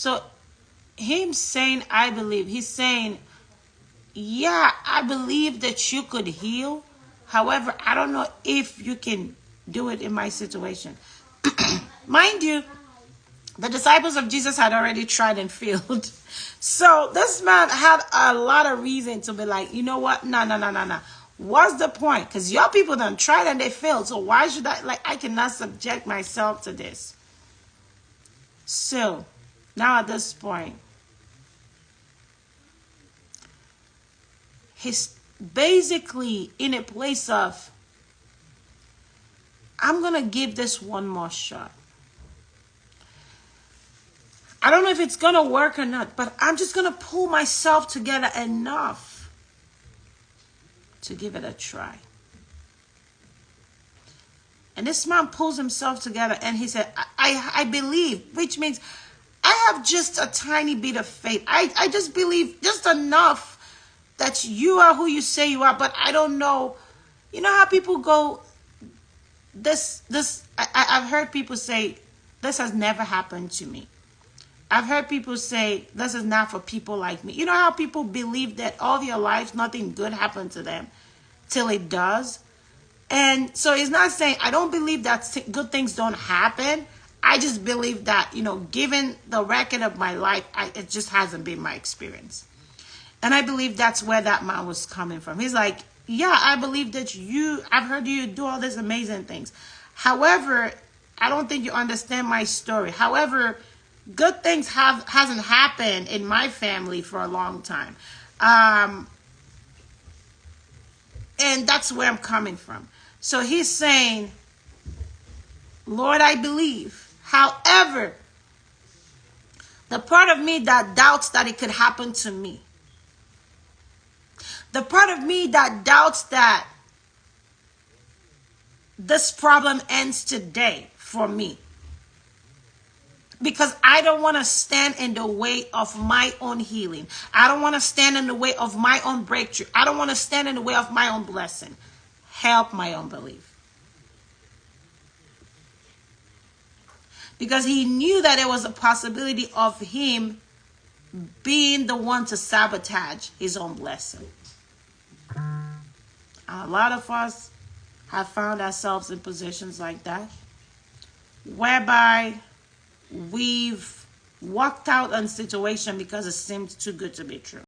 So him saying, I believe, he's saying, yeah, I believe that you could heal. However, I don't know if you can do it in my situation. Mind you, the disciples of Jesus had already tried and failed. So this man had a lot of reason to be like, you know what? No, no, no, no, no. What's the point? Because your people done tried and they failed. So why should I, like, I cannot subject myself to this. So now at this point, he's basically in a place of, I'm going to give this one more shot. I don't know if it's going to work or not, but I'm just going to pull myself together enough to give it a try. And this man pulls himself together and he said, I believe, which means I have just a tiny bit of faith. I just believe just enough that you are who you say you are, but I don't know. You know how people go, I've heard people say, this has never happened to me. I've heard people say, this is not for people like me. You know how people believe that all their lives, nothing good happened to them till it does? And so he's not saying, I don't believe that good things don't happen. I just believe that, you know, given the record of my life, it just hasn't been my experience. And I believe that's where that man was coming from. He's like, yeah, I believe that I've heard you do all these amazing things. However, I don't think you understand my story. However, good things hasn't happened in my family for a long time. And that's where I'm coming from. So he's saying, Lord, I believe. However, the part of me that doubts that it could happen to me, the part of me that doubts that this problem ends today for me, because I don't want to stand in the way of my own healing. I don't want to stand in the way of my own breakthrough. I don't want to stand in the way of my own blessing. Help my unbelief. Because he knew that there was a possibility of him being the one to sabotage his own blessing. A lot of us have found ourselves in positions like that, whereby we've walked out on a situation because it seemed too good to be true.